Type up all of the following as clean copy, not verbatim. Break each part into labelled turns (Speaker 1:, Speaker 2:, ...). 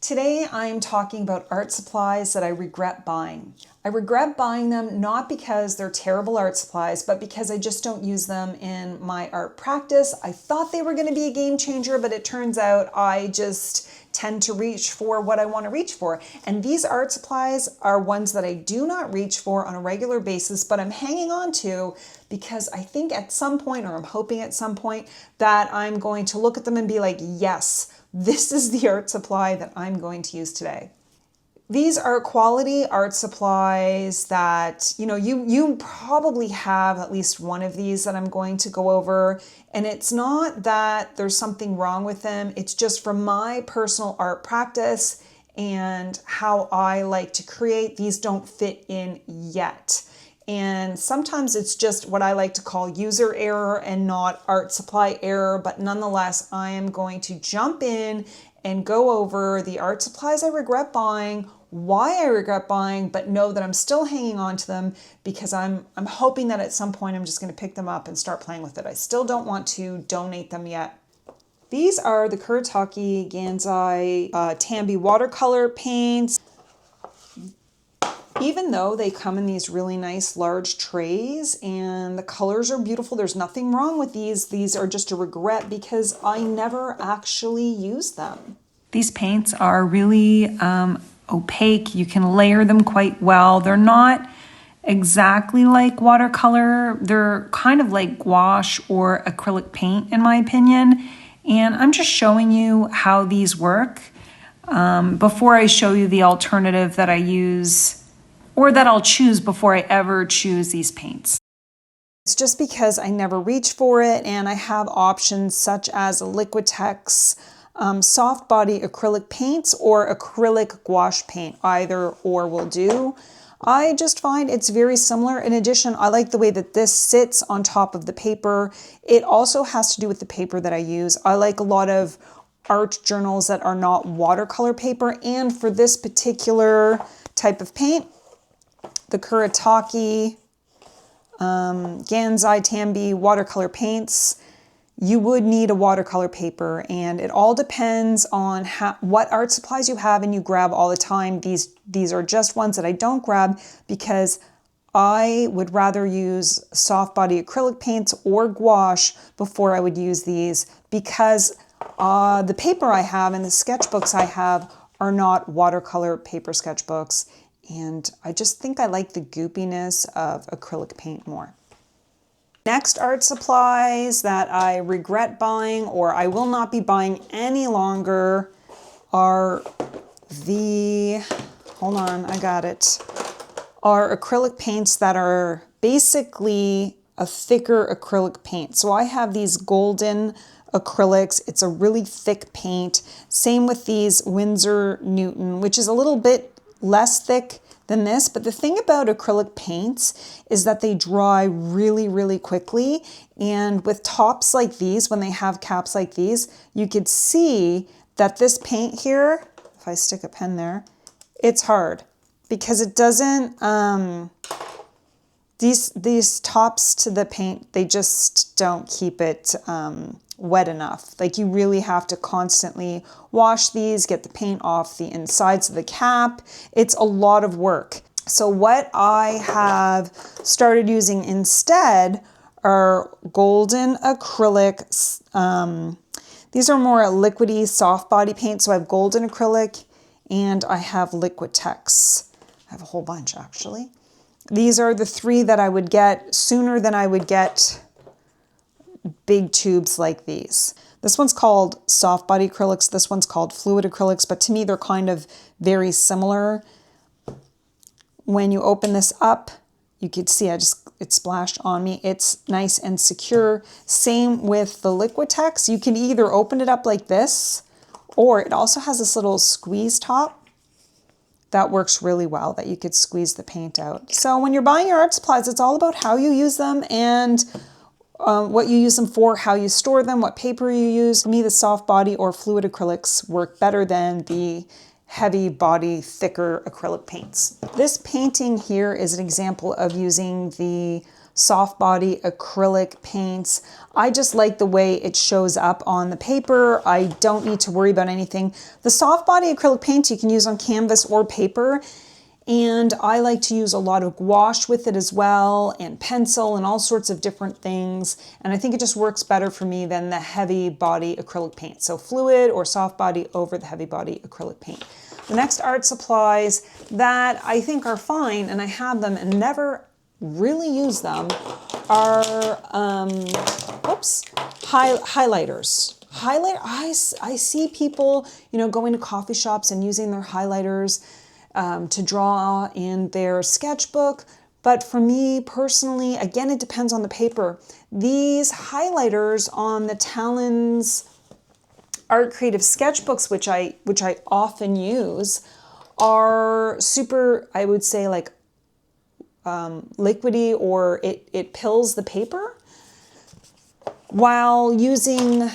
Speaker 1: Today I'm talking about art supplies that I regret buying. I regret buying them not because they're terrible art supplies, but because I just don't use them in my art practice. I thought they were going to be a game changer, but it turns out I just tend to reach for what I want to reach for. And these art supplies are ones that I do not reach for on a regular basis, but I'm hanging on to because I think at some point, or I'm hoping at some point, that I'm going to look at them and be like, yes, this is the art supply that I'm going to use today. These are quality art supplies that, you probably have at least one of these that I'm going to go over. And it's not that there's something wrong with them. It's just from my personal art practice and how I like to create, these don't fit in yet. And sometimes it's just what I like to call user error and not art supply error. But nonetheless, I am going to jump in and go over the art supplies I regret buying, why I regret buying, but know that I'm still hanging on to them because I'm hoping that at some point I'm just going to pick them up and start playing with it. I still don't want to donate them yet. These are the Kuretake Gansai Tambi watercolor paints. Even though they come in these really nice large trays and the colors are beautiful, there's nothing wrong with these. These are just a regret because I never actually use them. These paints are really opaque. You can layer them quite well. They're not exactly like watercolor. They're kind of like gouache or acrylic paint in my opinion. And I'm just showing you how these work before I show you the alternative that I use or that I'll choose before I ever choose these paints. It's just because I never reach for it and I have options such as Liquitex soft body acrylic paints or acrylic gouache paint. Either or will do. I just find it's very similar. In addition, I like the way that this sits on top of the paper. It also has to do with the paper that I use. I like a lot of art journals that are not watercolor paper, and for this particular type of paint, the Kuretake Gansai Tambi watercolor paints, you would need a watercolor paper, and it all depends on what art supplies you have and you grab all the time. These are just ones that I don't grab because I would rather use soft body acrylic paints or gouache before I would use these because the paper I have and the sketchbooks I have are not watercolor paper sketchbooks. And I just think I like the goopiness of acrylic paint more. Next art supplies that I regret buying or I will not be buying any longer are are acrylic paints that are basically a thicker acrylic paint. So I have these golden acrylics. It's a really thick paint. Same with these Winsor Newton, which is a little bit less thick than this, but the thing about acrylic paints is that they dry really, really quickly. And with tops like these, when they have caps like these, you could see that this paint here, if I stick a pen there, it's hard because it doesn't, these tops to the paint, they just don't keep it wet enough. Like you really have to constantly wash these, get the paint off the insides of the cap. It's a lot of work. So what I have started using instead are golden acrylics. These are more liquidy soft body paint. So I have golden acrylic and I have Liquitex. I have a whole bunch actually. These are the three that I would get sooner than I would get big tubes like these. This one's called soft body acrylics. This one's called fluid acrylics, but to me they're kind of very similar. When you open this up, you could see it splashed on me. It's nice and secure. Same with the Liquitex. You can either open it up like this, or it also has this little squeeze top that works really well, that you could squeeze the paint out. So when you're buying your art supplies, it's all about how you use them and what you use them for, how you store them, what paper you use. For me, the soft body or fluid acrylics work better than the heavy body, thicker acrylic paints. This painting here is an example of using the soft body acrylic paints. I just like the way it shows up on the paper. I don't need to worry about anything. The soft body acrylic paints you can use on canvas or paper. And I like to use a lot of gouache with it as well, and pencil and all sorts of different things. And I think it just works better for me than the heavy body acrylic paint. So fluid or soft body over the heavy body acrylic paint. The next art supplies that I think are fine, and I have them and never really use them, are highlighters. I see people, going to coffee shops and using their highlighters to draw in their sketchbook. But for me personally, again, it depends on the paper. These highlighters on the Talon's Art Creative sketchbooks, which I often use, are super, I would say, like liquidy, or it pills the paper. While using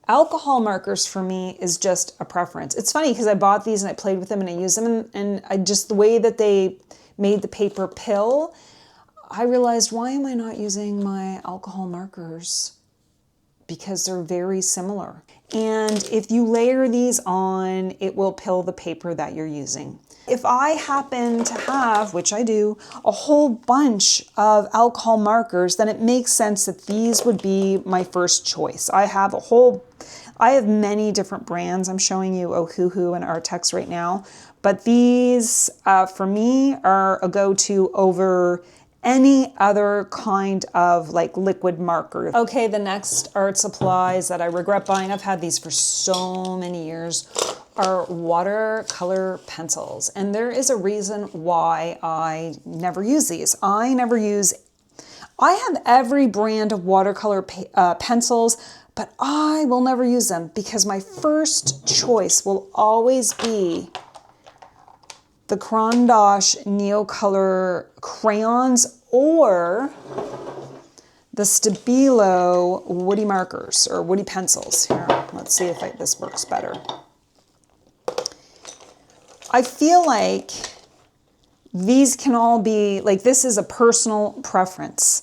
Speaker 1: alcohol markers for me is just a preference. It's funny because I bought these and I played with them and I used them, and I just, the way that they made the paper pill, I realized, why am I not using my alcohol markers? Because they're very similar. And if you layer these on, it will pill the paper that you're using. If I happen to have, which I do, a whole bunch of alcohol markers, then it makes sense that these would be my first choice. I have many different brands. I'm showing you Ohuhu and Artex right now, but these for me are a go-to over any other kind of like liquid marker. Okay, the next art supplies that I regret buying, I've had these for so many years, are watercolor pencils. And there is a reason why I never use these. I have every brand of watercolor pencils, but I will never use them because my first choice will always be the Crayons Neocolor crayons or the Stabilo woody markers or woody pencils. Here, let's see if this works better. I feel like these can all be, like, this is a personal preference.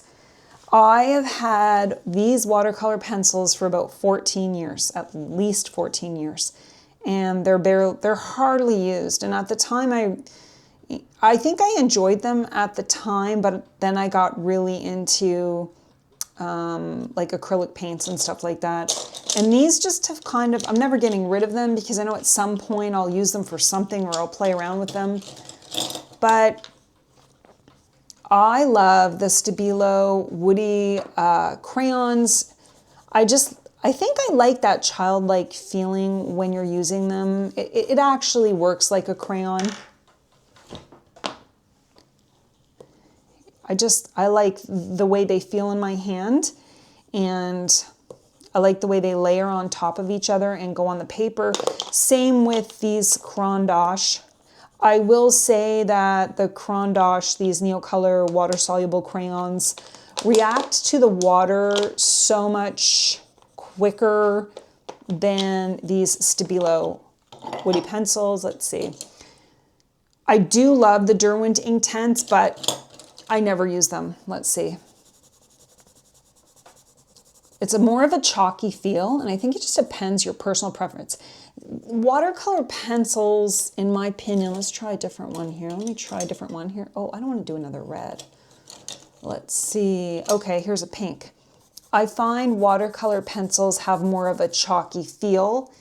Speaker 1: I have had these watercolor pencils for about 14 years, at least 14 years. And they're hardly used. And at the time, I think I enjoyed them at the time, but then I got really into like acrylic paints and stuff like that. And these just have kind of, I'm never getting rid of them because I know at some point I'll use them for something or I'll play around with them. But I love the Stabilo woody crayons. I think I like that childlike feeling when you're using them. It actually works like a crayon. I like the way they feel in my hand, and I like the way they layer on top of each other and go on the paper. Same with these Crayons. I will say that the Crayons, these Neocolor water-soluble crayons, react to the water so much quicker than these Stabilo woody pencils. Let's see. I do love the Derwent Inktense, but I never use them. Let's see. It's more of a chalky feel, and I think it just depends your personal preference. Watercolor pencils, in my opinion, let's try a different one here. Let me try a different one here. Oh, I don't want to do another red. Let's see. Okay, here's a pink. I find watercolor pencils have more of a chalky feel,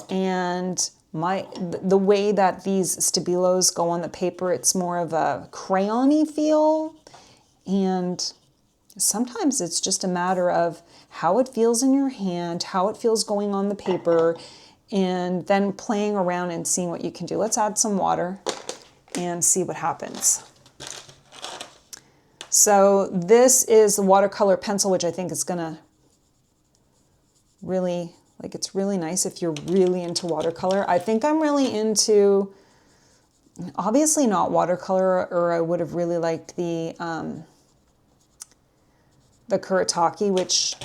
Speaker 1: and the way that these Stabilos go on the paper, it's more of a crayon-y feel, and sometimes it's just a matter of how it feels in your hand, how it feels going on the paper, and then playing around and seeing what you can do. Let's add some water and see what happens. So this is the watercolor pencil, which I think is gonna really, like, it's really nice if you're really into watercolor. I think I'm really into, obviously not watercolor, or I would have really liked the Kuretake, which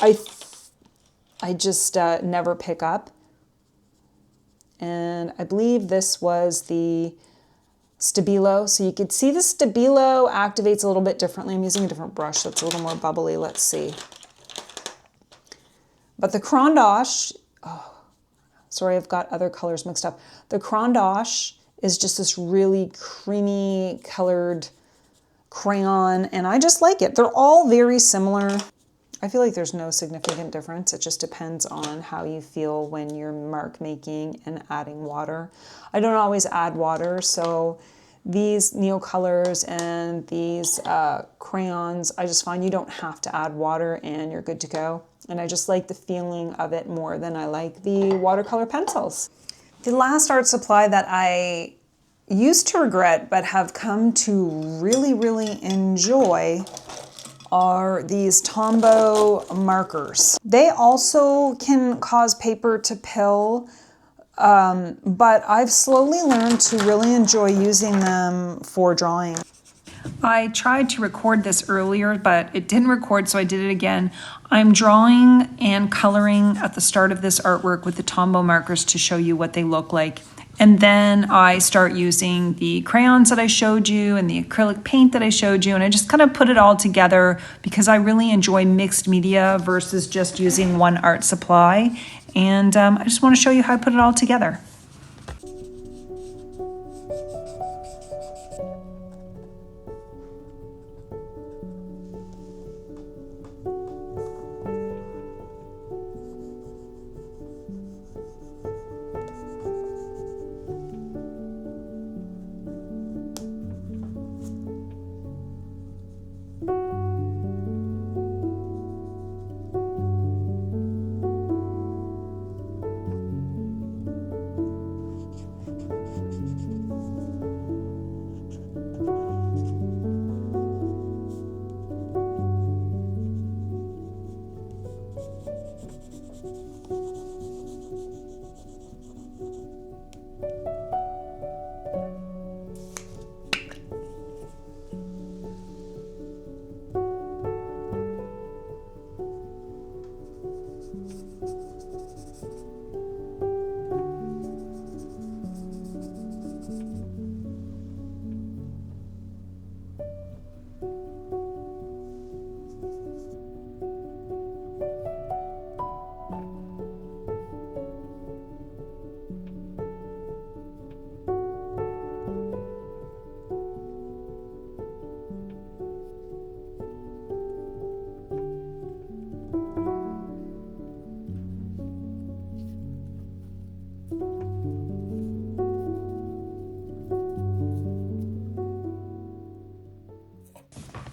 Speaker 1: I just never pick up. And I believe this was the Stabilo. So you could see the Stabilo activates a little bit differently. I'm using a different brush that's a little more bubbly. Let's see. But the Crayon d'Ache, oh, sorry, I've got other colors mixed up. The Crayon d'Ache is just this really creamy colored crayon, and I just like it. They're all very similar. I feel like there's no significant difference. It just depends on how you feel when you're mark making and adding water. I don't always add water, so these Neocolors and these crayons, I just find you don't have to add water and you're good to go. And I just like the feeling of it more than I like the watercolor pencils. The last art supply that I used to regret but have come to really, really enjoy are these Tombow markers. They also can cause paper to pill, but I've slowly learned to really enjoy using them for drawing. I tried to record this earlier, but it didn't record, so I did it again. I'm drawing and coloring at the start of this artwork with the Tombow markers to show you what they look like. And then I start using the crayons that I showed you and the acrylic paint that I showed you, and I just kind of put it all together because I really enjoy mixed media versus just using one art supply. And I just want to show you how I put it all together.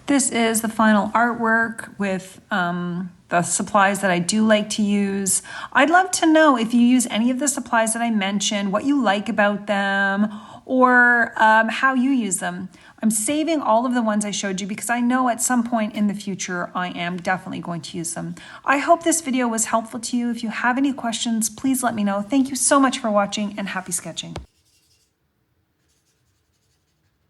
Speaker 1: This is the final artwork with the supplies that I do like to use. I'd love to know if you use any of the supplies that I mentioned, what you like about them, or how you use them. I'm saving all of the ones I showed you because I know at some point in the future I am definitely going to use them. I hope this video was helpful to you. If you have any questions, please let me know. Thank you so much for watching, and happy sketching.